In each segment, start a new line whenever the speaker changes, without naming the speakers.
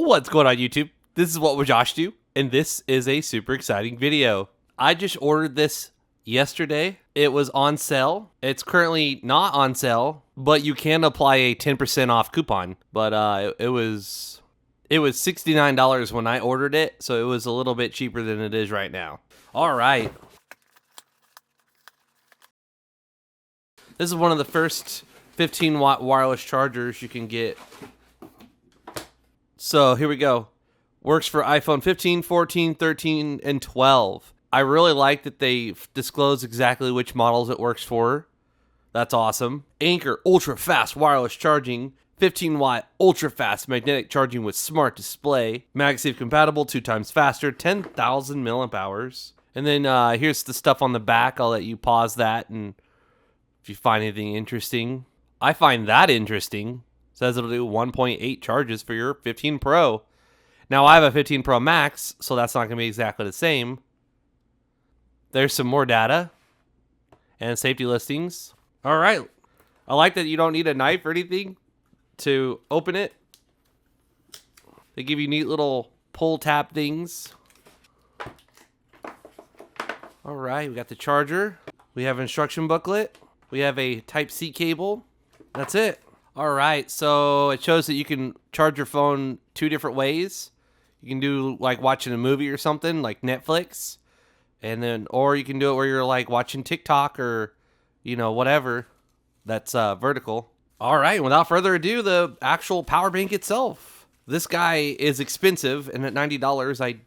What's going on, YouTube? This is What Would Josh Do? And this is a super exciting video. I just ordered this yesterday. It was on sale. It's currently not on sale, but you can apply a 10% off coupon. But it was $69 when I ordered it, so it was a little bit cheaper than it is right now. All right. This is one of the first 15-watt wireless chargers you can get. So here we go. Works for iPhone 15, 14, 13, and 12. I really like that they disclose exactly which models it works for. That's awesome. Anker ultra fast wireless charging. 15-watt ultra fast magnetic charging with smart display. MagSafe-Compatible 2 times faster. 10,000 milliamp hours. And then here's the stuff on the back. I'll let you pause that, and if you find anything interesting. I find that interesting. It says it'll do 1.8 charges for your 15 Pro. Now I have a 15 Pro Max, so that's not going to be exactly the same. There's some more data and safety listings. All right. I like that you don't need a knife or anything to open it. They give you neat little pull tab things. All right, we got the charger. We have an instruction booklet. We have a Type-C cable. That's it. All right, so it shows that you can charge your phone 2 different ways. You can do like watching a movie or something like Netflix, and then or you can do it where you're like watching TikTok or whatever that's vertical. All right, without further ado, the actual power bank itself. This guy is expensive, and at $90,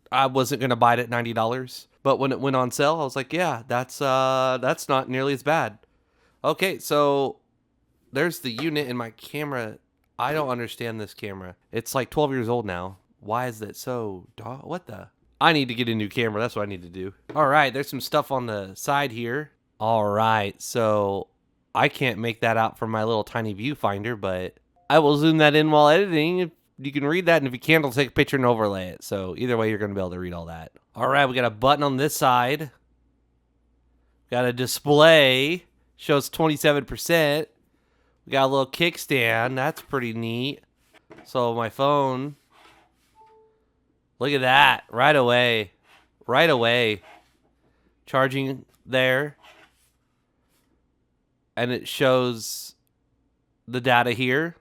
I wasn't gonna buy it at $90, but when it went on sale, I was like, yeah, that's not nearly as bad. Okay, so there's the unit in my camera. I don't understand this camera. It's like 12 years old now. Why is it so... What the... I need to get a new camera. That's what I need to do. All right, there's some stuff on the side here. All right, so I can't make that out from my little tiny viewfinder, but I will zoom that in while editing. You can read that, and if you can't, I'll take a picture and overlay it. So either way, you're going to be able to read all that. All right, we got a button on this side. Got a display. Shows 27%. We got a little kickstand. That's pretty neat. So my phone. Look at that. Right away. Right away. Charging there. And it shows the data here.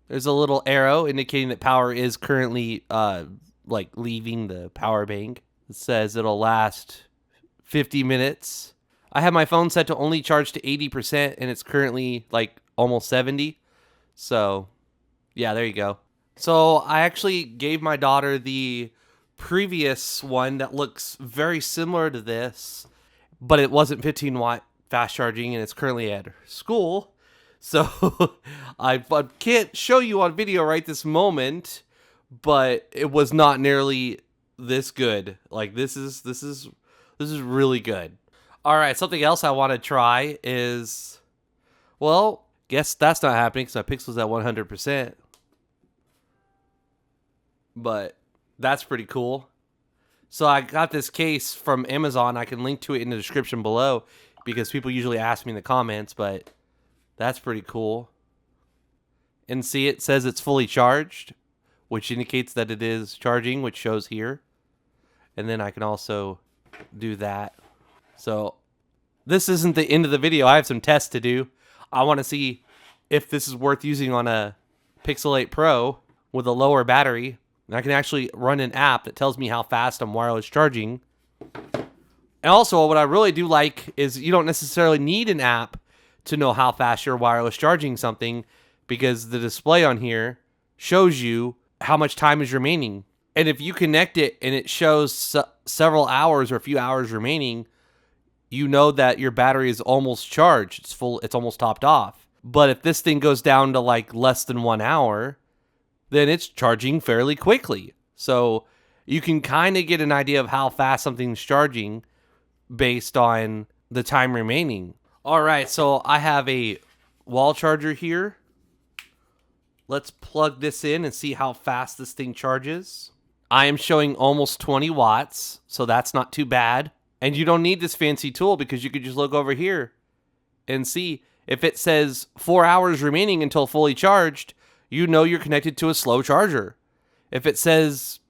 There's a little arrow indicating that power is currently leaving the power bank. It says it'll last 50 minutes. I have my phone set to only charge to 80%, and it's currently like almost 70. So, yeah, there you go. So I actually gave my daughter the previous one that looks very similar to this, but it wasn't 15-watt fast charging, and it's currently at school. So I can't show you on video right this moment, but it was not nearly this good. Like this is really good. All right, something else I want to try is, well, guess that's not happening because my pixel's at 100%. But that's pretty cool. So I got this case from Amazon. I can link to it in the description below because people usually ask me in the comments, but that's pretty cool. And see, it says it's fully charged, which indicates that it is charging, which shows here. And then I can also do that. So this isn't the end of the video. I have some tests to do. I want to see if this is worth using on a Pixel 8 Pro with a lower battery. And I can actually run an app that tells me how fast I'm wireless charging. And also, what I really do like is you don't necessarily need an app to know how fast you're wireless charging something, because the display on here shows you how much time is remaining. And if you connect it and it shows several hours or a few hours remaining, you know that your battery is almost charged. It's full. It's almost topped off. But if this thing goes down to like less than 1 hour, then it's charging fairly quickly. So you can kind of get an idea of how fast something's charging based on the time remaining. All right, so I have a wall charger here. Let's plug this in and see how fast this thing charges. I am showing almost 20 watts, so that's not too bad. And you don't need this fancy tool because you could just look over here and see if it says 4 hours remaining until fully charged, you know you're connected to a slow charger. If it says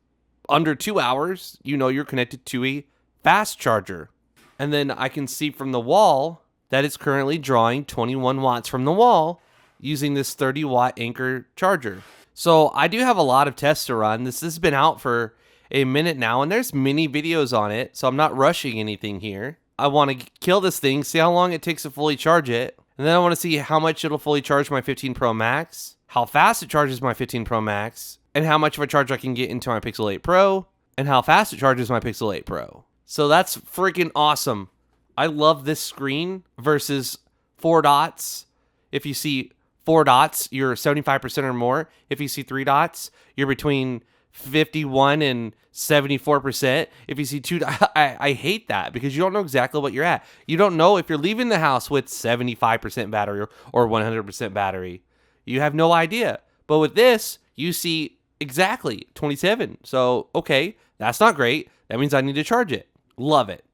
under 2 hours, you know you're connected to a fast charger. And then I can see from the wall that it's currently drawing 21 watts from the wall using this 30 watt Anker charger. So I do have a lot of tests to run. This has been out for a minute now, and there's many videos on it, so I'm not rushing anything here. I want to kill this thing, see how long it takes to fully charge it, and then I want to see how much it'll fully charge my 15 Pro Max, how fast it charges my 15 Pro Max, and how much of a charge I can get into my Pixel 8 Pro, and how fast it charges my Pixel 8 Pro. So that's freaking awesome. I love this screen versus 4 dots. If you see 4 dots, you're 75% or more. If you see 3 dots, you're between 51 and 74%. If you see 2, I hate that because you don't know exactly what you're at. You don't know if you're leaving the house with 75% battery or 100% battery. You have no idea. But with this, you see exactly 27. So, okay, that's not great. That means I need to charge it. Love it.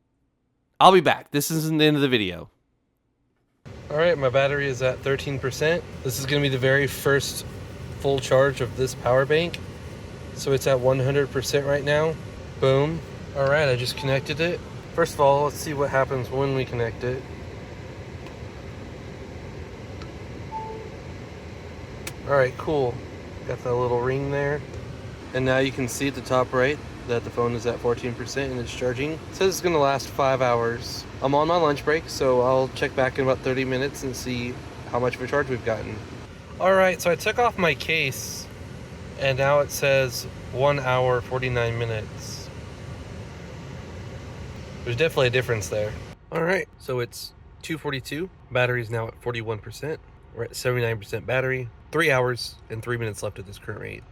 I'll be back. This isn't the end of the video. All right, my battery is at 13%. This is going to be the very first full charge of this power bank. So it's at 100% right now. Boom. All right, I just connected it. First of all, let's see what happens when we connect it. All right, cool. Got that little ring there. And now you can see at the top right that the phone is at 14% and it's charging. It says it's gonna last 5 hours. I'm on my lunch break, so I'll check back in about 30 minutes and see how much of a charge we've gotten. All right, so I took off my case and now it says 1 hour, 49 minutes. There's definitely a difference there. All right, so it's 2:42. Battery's now at 41%. We're at 79% battery. 3 hours and 3 minutes left at this current rate.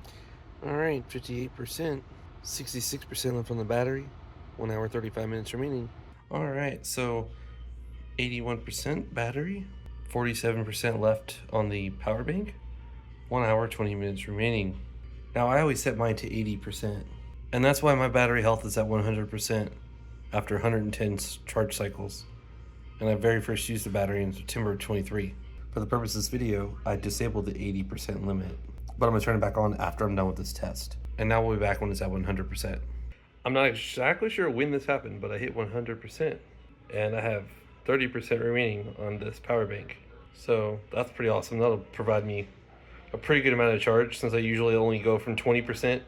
All right, 58%. 66% left on the battery. 1 hour, 35 minutes remaining. All right, so 81% battery. 47% left on the power bank. 1 hour, 20 minutes remaining. Now, I always set mine to 80%. And that's why my battery health is at 100% after 110 charge cycles. And I very first used the battery in September of 23. For the purpose of this video, I disabled the 80% limit. But I'm gonna turn it back on after I'm done with this test. And now we'll be back when it's at 100%. I'm not exactly sure when this happened, but I hit 100%. And I have 30% remaining on this power bank. So that's pretty awesome. That'll provide me a pretty good amount of charge since I usually only go from 20%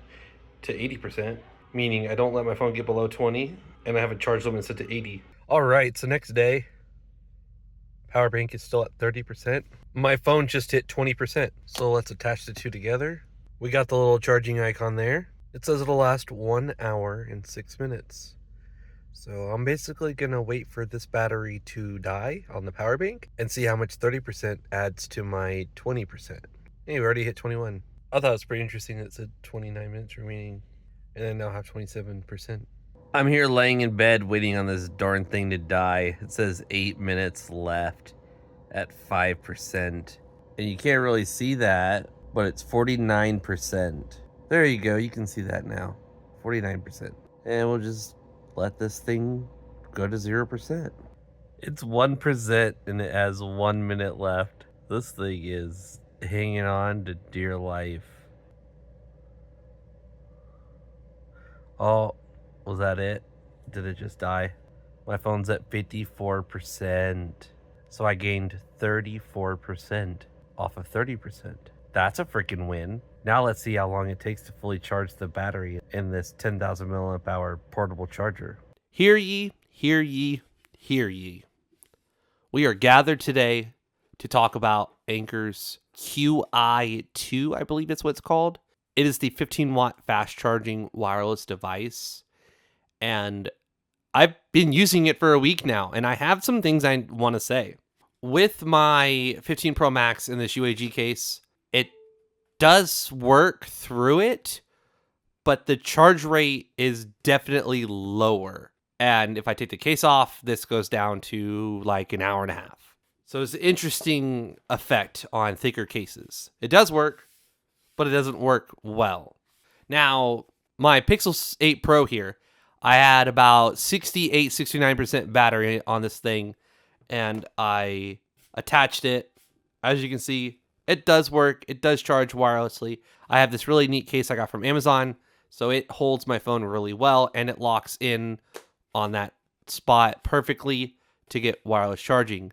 to 80%, meaning I don't let my phone get below 20 and I have a charge limit set to 80. All right, so next day, power bank is still at 30%. My phone just hit 20%. So let's attach the two together. We got the little charging icon there. It says it'll last 1 hour and 6 minutes. So I'm basically gonna wait for this battery to die on the power bank and see how much 30% adds to my 20%. Hey, we already hit 21. I thought it was pretty interesting that it said 29 minutes remaining and I now have 27%. I'm here laying in bed waiting on this darn thing to die. It says 8 minutes left at 5%. And you can't really see that, but it's 49%. There you go, you can see that now. 49%. And we'll just let this thing go to 0%. It's 1% and it has 1 minute left. This thing is hanging on to dear life. Oh, was that it? Did it just die? My phone's at 54%. So I gained 34% off of 30%. That's a freaking win. Now let's see how long it takes to fully charge the battery in this 10,000 milliamp hour portable charger. Hear ye, hear ye, hear ye. We are gathered today to talk about Anker's Qi2, I believe that's what it's called. It is the 15 watt fast charging wireless device. And I've been using it for a week now, and I have some things I want to say. With my 15 Pro Max in this UAG case, it does work through it, but the charge rate is definitely lower. And if I take the case off, this goes down to like an hour and a half. So it's an interesting effect on thicker cases. It does work, but it doesn't work well. Now, my Pixel 8 Pro here, I had about 68, 69% battery on this thing, and I attached it. As you can see, it does work. It does charge wirelessly. I have this really neat case I got from Amazon, so it holds my phone really well, and it locks in on that spot perfectly to get wireless charging.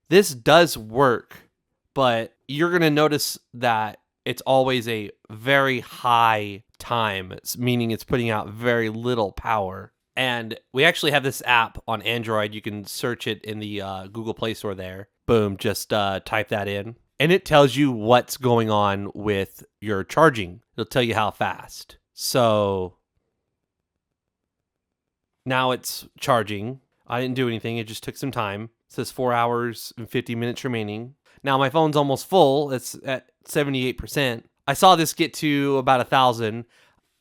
This does work, but you're going to notice that it's always a very high time, meaning it's putting out very little power. And we actually have this app on Android. You can search it in the Google Play Store there. Boom, just type that in. And it tells you what's going on with your charging. It'll tell you how fast. So now it's charging. I didn't do anything. It just took some time. It says 4 hours and 50 minutes remaining. Now my phone's almost full. It's at 78%. I saw this get to about 1,000.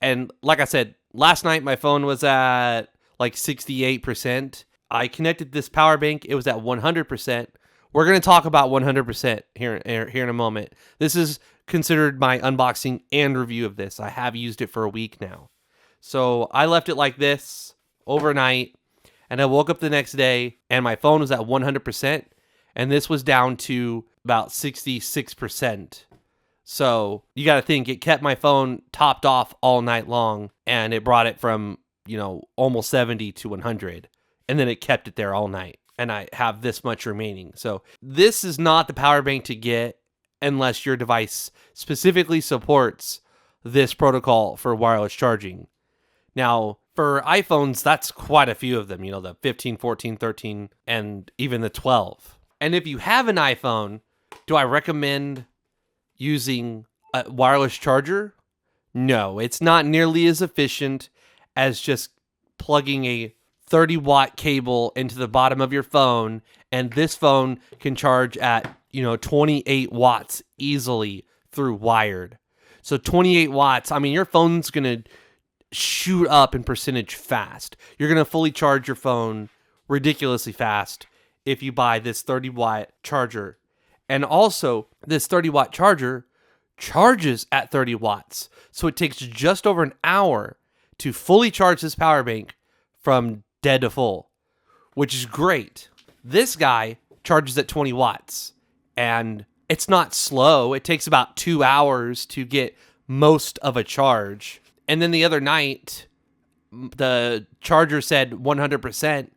And like I said, last night my phone was at like 68%. I connected this power bank. It was at 100%. We're going to talk about 100% here in a moment. This is considered my unboxing and review of this. I have used it for a week now. So I left it like this overnight, and I woke up the next day, and my phone was at 100%, and this was down to about 66%. So you got to think, it kept my phone topped off all night long, and it brought it from, almost 70 to 100, and then it kept it there all night. And I have this much remaining. So this is not the power bank to get unless your device specifically supports this protocol for wireless charging. Now, for iPhones, that's quite a few of them, the 15, 14, 13, and even the 12. And if you have an iPhone, do I recommend using a wireless charger? No, it's not nearly as efficient as just plugging a 30-watt cable into the bottom of your phone, and this phone can charge at 28 watts easily through wired. So 28 watts, your phone's gonna shoot up in percentage fast. You're gonna fully charge your phone ridiculously fast if you buy this 30-watt charger. And also, this 30-watt charger charges at 30 watts, so it takes just over an hour to fully charge this power bank from dead to full, which is great. This guy charges at 20 watts, and it's not slow. It takes about 2 hours to get most of a charge. And then the other night, the charger said 100%,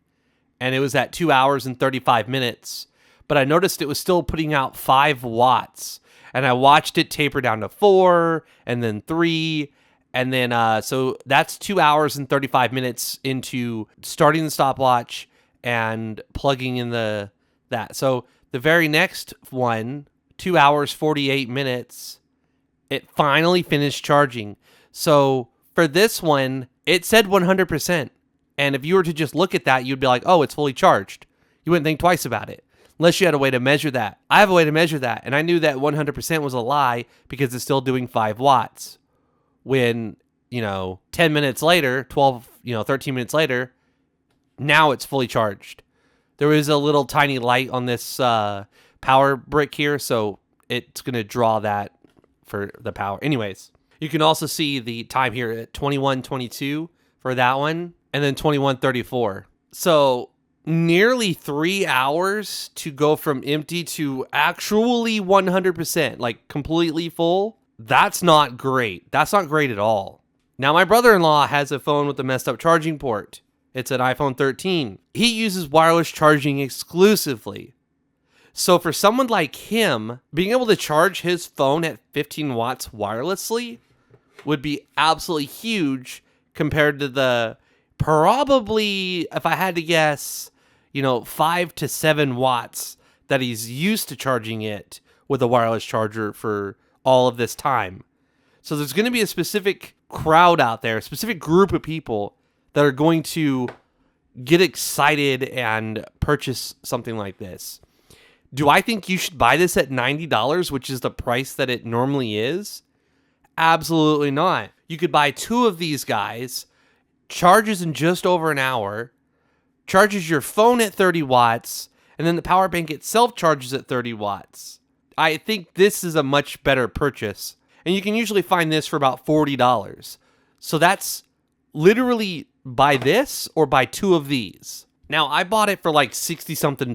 and it was at 2 hours and 35 minutes. But I noticed it was still putting out 5 watts, and I watched it taper down to 4, and then 3, and then, so that's 2 hours and 35 minutes into starting the stopwatch and plugging in that. So the very next one, 2 hours, 48 minutes, it finally finished charging. So for this one, it said 100%. And if you were to just look at that, you'd be like, oh, it's fully charged. You wouldn't think twice about it, unless you had a way to measure that. I have a way to measure that, and I knew that 100% was a lie because it's still doing 5 watts. When, 10 minutes later, 12, 13 minutes later, now it's fully charged. There is a little tiny light on this power brick here, so it's going to draw that for the power. Anyways, you can also see the time here at 21:22 for that one, and then 21:34. So nearly 3 hours to go from empty to actually 100%, like completely full. That's not great. That's not great at all. Now, my brother-in-law has a phone with a messed up charging port. It's an iPhone 13. He uses wireless charging exclusively. So for someone like him, being able to charge his phone at 15 watts wirelessly would be absolutely huge compared to the probably, if I had to guess, 5 to 7 watts that he's used to charging it with a wireless charger for all of this time. So there's going to be a specific crowd out there, a specific group of people that are going to get excited and purchase something like this. Do I think you should buy this at $90, which is the price that it normally is? Absolutely not. You could buy 2 of these guys, charges in just over an hour, charges your phone at 30 watts, and then the power bank itself charges at 30 watts. I think this is a much better purchase, and you can usually find this for about $40. So that's literally buy this or buy 2 of these. Now, I bought it for like $60-something.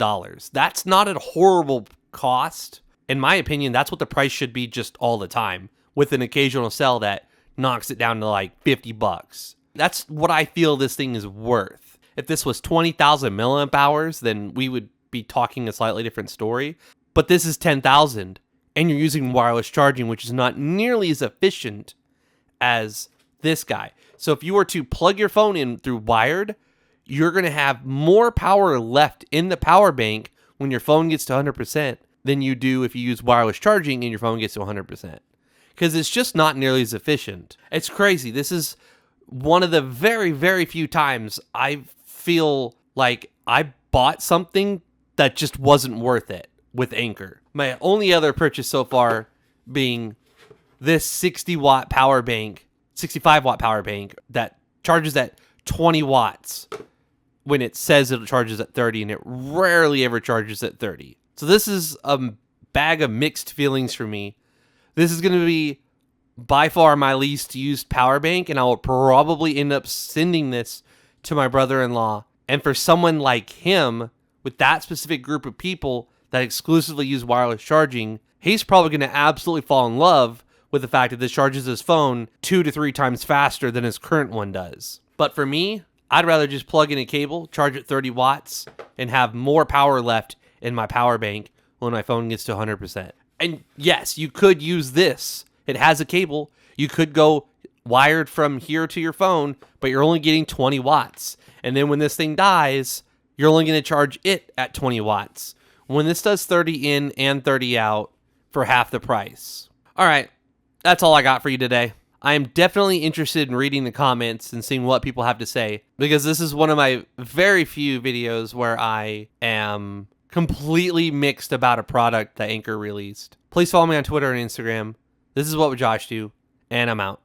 That's not a horrible cost, In my opinion, that's what the price should be just all the time, with an occasional sell that knocks it down to like 50 bucks. That's what I feel this thing is worth. If this was 20,000 milliamp hours, then we would be talking a slightly different story. But this is 10,000, and you're using wireless charging, which is not nearly as efficient as this guy. So if you were to plug your phone in through wired, you're going to have more power left in the power bank when your phone gets to 100% than you do if you use wireless charging and your phone gets to 100%. Because it's just not nearly as efficient. It's crazy. This is one of the very, very few times I feel like I bought something that just wasn't worth it with Anker. My only other purchase so far being this 60-watt power bank, 65-watt power bank that charges at 20 watts when it says it charges at 30, and it rarely ever charges at 30. So this is a bag of mixed feelings for me. This is going to be by far my least used power bank, and I will probably end up sending this to my brother-in-law. And for someone like him, with that specific group of people that exclusively use wireless charging, he's probably going to absolutely fall in love with the fact that this charges his phone 2 to 3 times faster than his current one does. But for me, I'd rather just plug in a cable, charge at 30 watts, and have more power left in my power bank when my phone gets to 100%. And yes, you could use this. It has a cable. You could go wired from here to your phone, but you're only getting 20 watts. And then when this thing dies, you're only going to charge it at 20 watts. When this does 30 in and 30 out for half the price. All right, that's all I got for you today. I am definitely interested in reading the comments and seeing what people have to say, because this is one of my very few videos where I am completely mixed about a product that Anker released. Please follow me on Twitter and Instagram. This is What Would Josh Do, and I'm out.